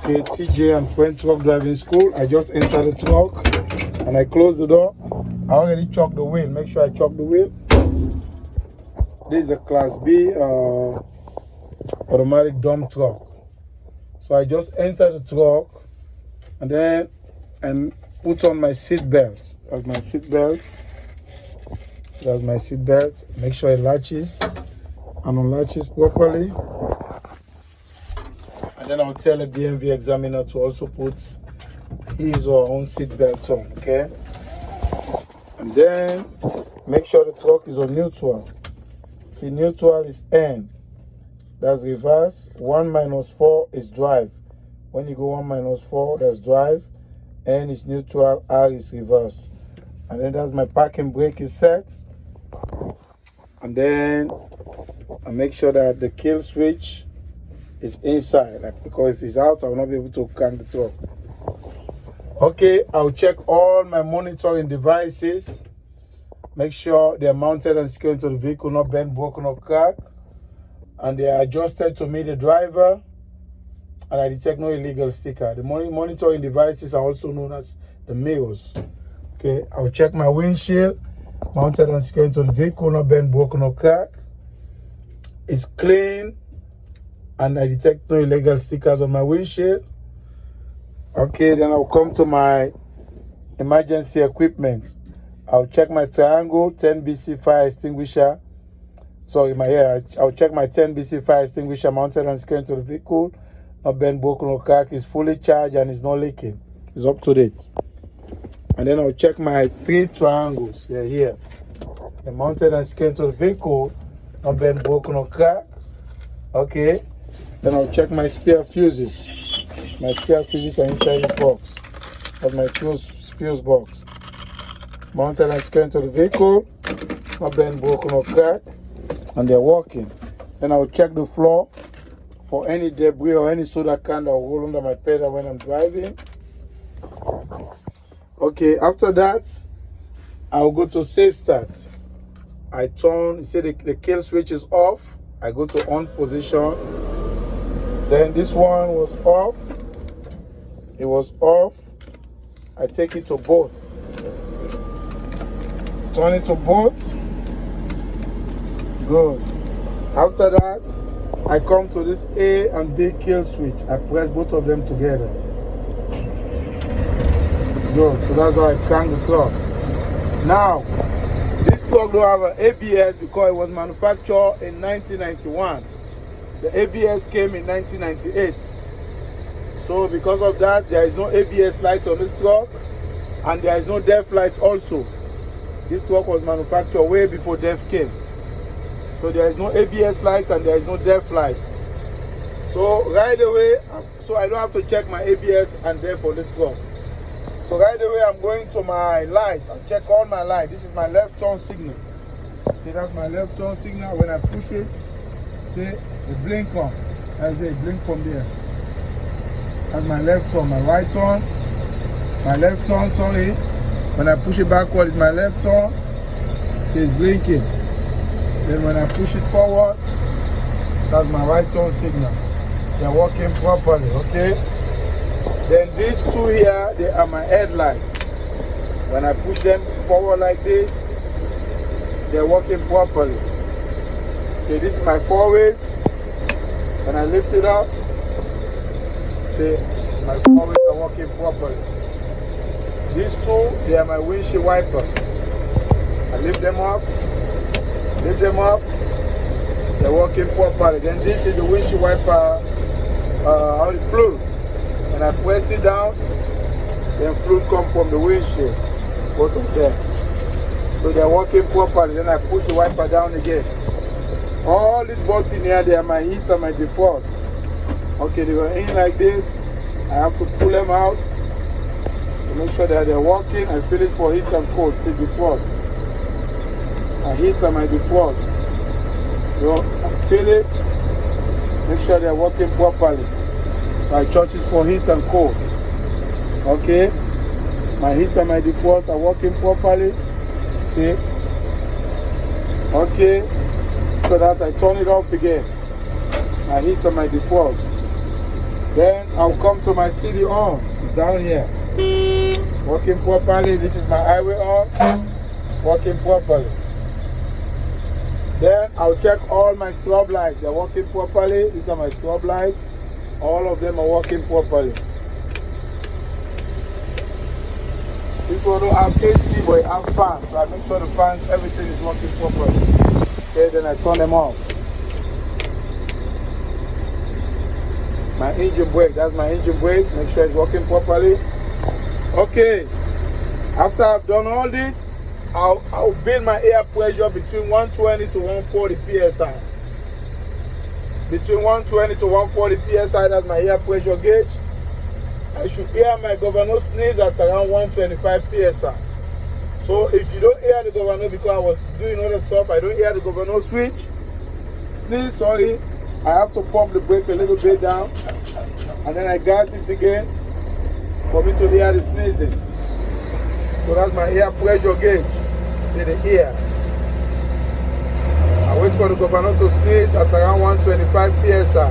Okay, TJ and Friend Truck Driving School. I just entered the truck and I closed the door. I already chalked the wheel. Make sure I chalk the wheel. This is a Class B automatic dump truck. So I just entered the truck and then put on my seat belt. That's my seat belt. That's my seat belt. Make sure it latches and unlatches properly. And then I'll tell the DMV examiner to also put his or her own seat belt on, okay? And then make sure the truck is on neutral. See, neutral is N. That's reverse. 1 - 4 is drive. When you go 1 - 4, that's drive. N is neutral, R is reverse. And then that's my parking brake is set. And then I make sure that the kill switch is inside, because if it's out, I will not be able to crank the truck. Okay, I'll check all my monitoring devices. Make sure they're mounted and secured into the vehicle, not bent, broken, or cracked. And they are adjusted to meet the driver. And I detect no illegal sticker. The monitoring devices are also known as the mirrors. Okay, I'll check my windshield, mounted and secured into the vehicle, not bent, broken, or cracked. It's clean. And I detect no illegal stickers on my windshield. Okay, then I'll come to my emergency equipment. I'll check my triangle 10BC fire extinguisher. I'll check my 10BC fire extinguisher mounted and secured into the vehicle. Not bent, broken, or cracked. It's fully charged and it's not leaking. It's up to date. And then I'll check my 3 triangles. They're here. They're mounted and secured into the vehicle. Not bent, broken, or cracked. Okay. Then I'll check my spare fuses. My spare fuses are inside this box. That's my fuse box. Mounted and secured into the vehicle. Not bent, broken, or cracked. And they're working. Then I'll check the floor for any debris or any soda can that will roll under my pedal when I'm driving. Okay, after that, I'll go to safe start. I turn, you see the kill switch is off. I go to on position. Then this one was off. It was off. I take it to both. Turn it to both. Good. After that, I come to this A and B kill switch. I press both of them together. Good. So that's how I crank the truck. Now, this truck don't have an ABS because it was manufactured in 1991. The ABS came in 1998. So because of that, there is no ABS light on this truck and there is no DEF light also. This truck was manufactured way before DEF came. So there is no ABS light and there is no DEF light. So right away, so I don't have to check my ABS and DEF for this truck. So right away, I'm going to my light. I check all my light. This is my left turn signal. See, that's my left turn signal. When I push it, see, it blink on. I say it blink from there. That's my left turn. My right turn. My left turn, sorry. When I push it backward, it's my left turn. See, it's blinking. Then when I push it forward, that's my right turn signal. They're working properly, okay? Then these two here, they are my headlights. When I push them forward like this, they're working properly. Okay, this is my 4-ways. When I lift it up, see, my 4-ways are working properly. These two, they are my windshield wiper. I lift them up, they're working properly. Then this is the windshield wiper, fluid. When I press it down, then fluid comes from the windshield, both of them. So they're working properly. Then I push the wiper down again. All these bolts in here, they are my heat and my defrost. Okay, they were in like this. I have to pull them out to make sure that they're working. I feel it for heat and cold. See, defrost. I heat and my defrost. So I feel it. Make sure they're working properly. So I charge it for heat and cold. Okay. My heat and my defrost are working properly. See. Okay. So that I turn it off again. My heat and my defrost. Then I'll come to my CD on. It's down here. Working properly. This is my highway on. Working properly. Then I'll check all my strobe lights. They're working properly. These are my strobe lights. All of them are working properly. This one don't have AC, but it have fans. So I make sure the fans, everything is working properly. Okay, then I turn them off. My engine brake, that's my engine brake. Make sure it's working properly. Okay, after I've done all this, I'll build my air pressure between 120 to 140 psi. Between 120 to 140 psi, that's my air pressure gauge. I should hear my governor sneeze at around 125 psi. So if you don't hear the governor, because I was doing other stuff, I don't hear the governor switch, sneeze, sorry, I have to pump the brake a little bit down, and then I gas it again for me to hear the sneezing. So that's my air pressure gauge. See the air. I wait for the governor to sneeze at around 125 psi.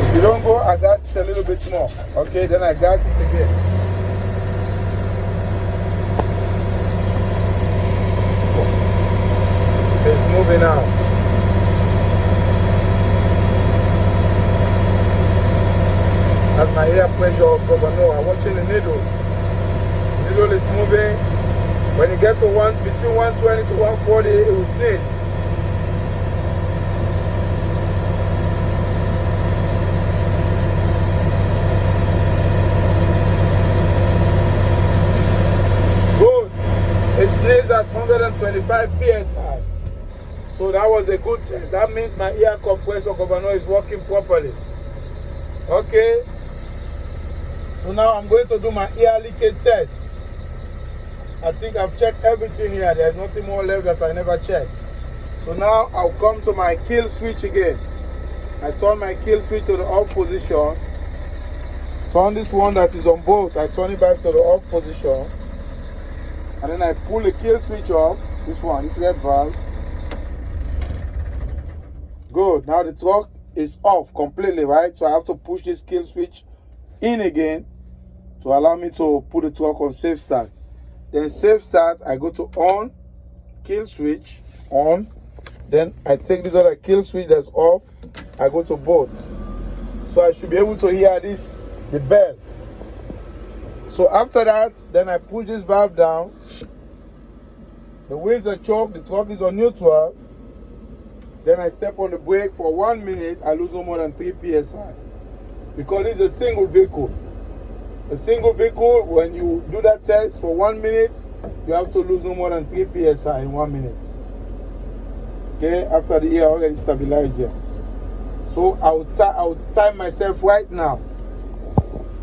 If you don't go, I gas it a little bit more. Okay, then I gas it again. It's moving out. That's my air pressure governor. I'm watching the needle. The needle is moving. When you get to between 120 to 140, it will sneeze. Good. It sneezes at 125 psi. So that was a good test. That means my air compressor governor is working properly. Okay. So now I'm going to do my air leakage test. I think I've checked everything here. There's nothing more left that I never checked. So now I'll come to my kill switch again. I turn my kill switch to the off position. Turn this one that is on both. I turn it back to the off position. And then I pull the kill switch off. This one, this red valve. Good. Now the truck is off completely, right? So I have to push this kill switch in again to allow me to put the truck on safe start. Then safe start, I go to on, kill switch, on. Then I take this other kill switch that's off, I go to both. So I should be able to hear this, the bell. So after that, then I push this valve down. The wheels are choked, the truck is on neutral. Then I step on the brake for 1 minute, I lose no more than 3 psi. Because it's a single vehicle. A single vehicle, when you do that test for 1 minute, you have to lose no more than 3 psi in 1 minute. Okay, after the air already stabilized here. So I'll time myself right now.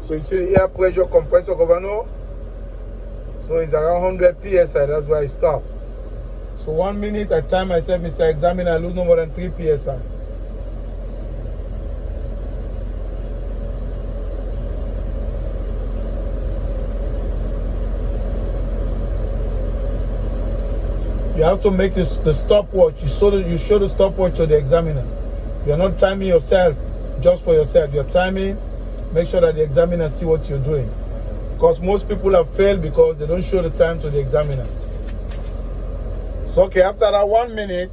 So you see the air pressure compressor governor. So it's around 100 psi, that's why I stop. So 1 minute, I time myself, Mr. Examiner, I lose no more than 3 psi. You have to make the stopwatch. You show the stopwatch to the examiner. You're not timing yourself just for yourself. You're timing, make sure that the examiner see what you're doing. Because most people have failed because they don't show the time to the examiner. So okay, after that 1 minute,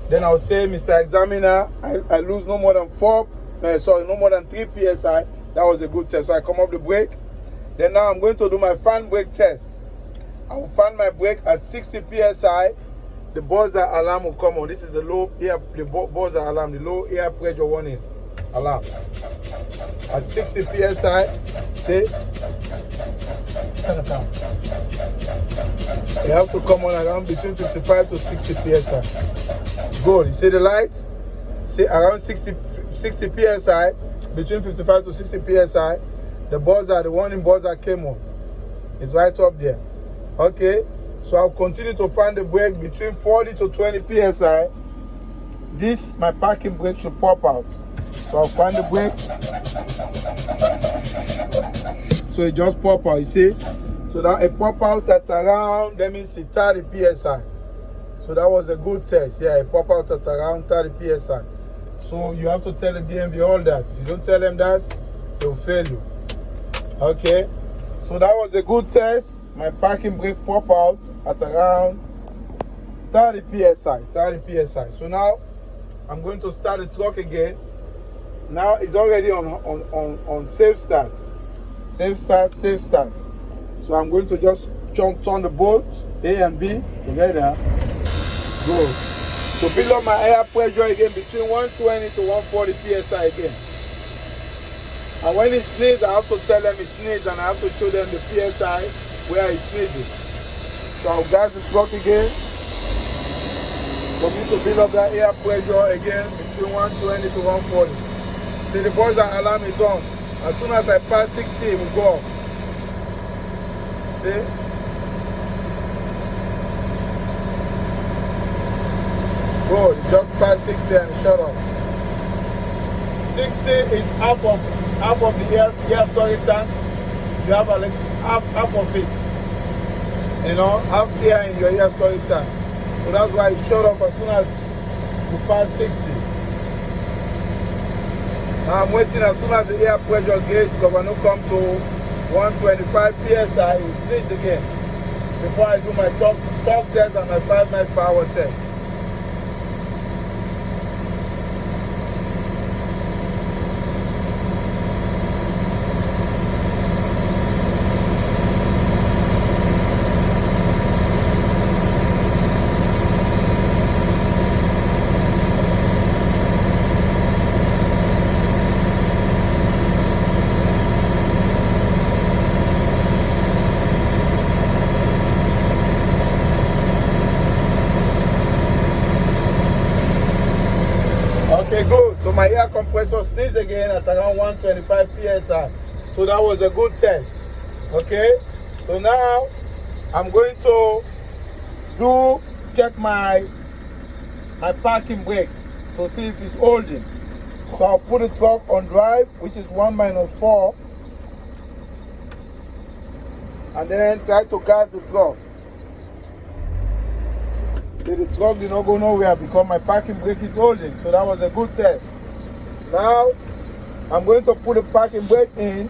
then I'll say, Mr. Examiner, I lose no more than no more than 3 psi. That was a good test. So I come off the brake. Then now I'm going to do my fan brake test. I will fan my brake at 60 psi. The buzzer alarm will come on. This is the buzzer alarm, the low air pressure warning alarm. At 60 psi, see? You have to come on around between 55 to 60 psi. Good. You see the light? See around 60 psi, between 55 to 60 psi. The buzzer, the warning buzzer came on. It's right up there. Okay, so I'll continue to fan the brake between 40 to 20 psi. This, my parking brake should pop out. So I'll fan the brake. So it just pop out, you see? So that it pop out at around, that means it's 30 psi. So that was a good test. Yeah, it pop out at around 30 psi. So you have to tell the DMV all that. If you don't tell them that, they will fail you. Okay. So that was a good test. My parking brake pop out at around 30 psi. 30 psi. So now I'm going to start the truck again. Now it's already on safe start. Safe start, safe start. So I'm going to just turn the bolts A and B together. Go. To build up my air pressure again between 120 to 140 psi again. And when it sneezes, I have to tell them it sneezes and I have to show them the psi where it sneezes. So I'll gas the truck again. For me to build up that air pressure again between 120 to 140. See, the buzzer alarm is on. As soon as I pass 60, it will go off. See? Good, it just passed 60 and it shut off. 60 is half of the air storage tank. You have half of it. You know, half air in your air storage tank. So that's why it shut off as soon as you pass 60. Now I'm waiting as soon as the air pressure gauge governor come to 125 psi, it will sneeze again before I do my torque test and my 5 miles per hour test. Okay, good. So my air compressor sneezed again at around 125 psi. So that was a good test. Okay. So now I'm going to check my parking brake to see if it's holding. So I'll put the truck on drive, which is 1 - 4, and then try to gas the truck. The truck did not go nowhere because my parking brake is holding. So that was a good test. Now I'm going to put the parking brake in.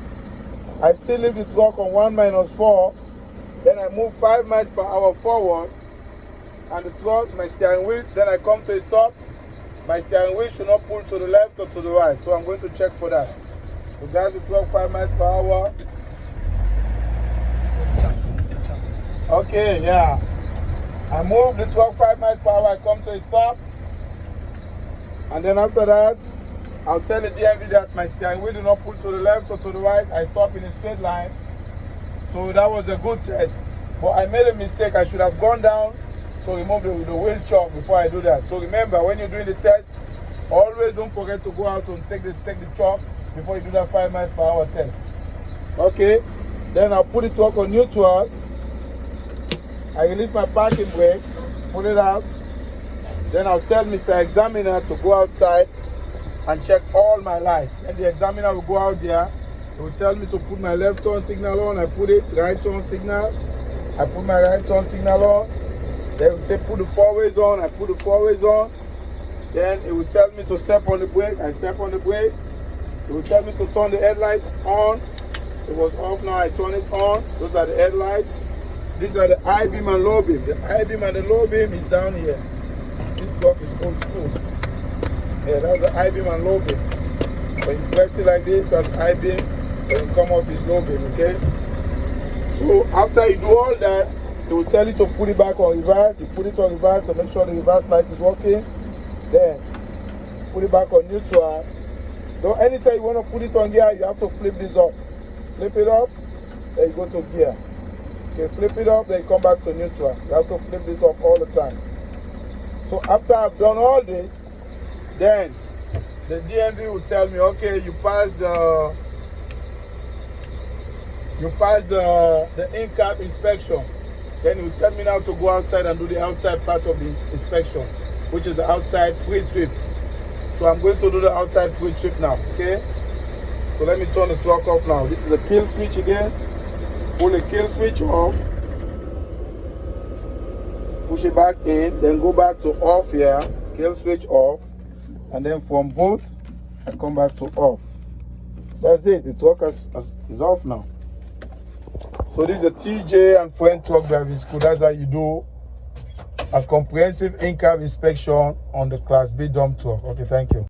I still leave the truck on 1 - 4. Then I move 5 miles per hour forward. And the truck, my steering wheel, then I come to a stop. My steering wheel should not pull to the left or to the right. So I'm going to check for that. So that's the truck 5 miles per hour. Okay, yeah. I move the truck 5 miles per hour, I come to a stop. And then after that, I'll tell the DMV that my steering wheel did not pull to the left or to the right. I stop in a straight line. So that was a good test. But I made a mistake. I should have gone down to remove the wheel choke before I do that. So remember, when you're doing the test, always don't forget to go out and take the choke before you do that 5 miles per hour test. Okay? Then I'll put the truck on neutral. I release my parking brake, pull it out. Then I'll tell Mr. Examiner to go outside and check all my lights. And the examiner will go out there. He will tell me to put my left turn signal on. I put it, right turn signal. I put my right turn signal on. Then he will say put the four ways on. I put the four ways on. Then he will tell me to step on the brake. I step on the brake. He will tell me to turn the headlights on. It was off, now I turn it on. Those are the headlights. These are the high beam and low beam. The high beam and the low beam is down here. This truck is old school. Yeah, that's the high beam and low beam. When you press it like this, that's high beam. When you come off, it's low beam, okay? So after you do all that, they will tell you to put it back on reverse. You put it on reverse to make sure the reverse light is working. Then put it back on neutral. Though anytime you want to put it on gear, you have to flip this up. Flip it up, then you go to gear. Okay, flip it up, then you come back to neutral. You have to flip this up all the time. So after I've done all this, then the DMV will tell me, okay, you passed the Incab inspection. Then he will tell me now to go outside and do the outside part of the inspection, which is the outside pre-trip. So I'm going to do the outside pre-trip now, okay? So let me turn the truck off now. This is a kill switch again. Pull the kill switch off. Push it back in, then go back to off here. Kill switch off. And then from both, I come back to off. That's it. The truck is off now. So this is a TJ and Friend Truck Driving School. That's how you do a comprehensive in-cab inspection on the Class B dump truck. Okay, thank you.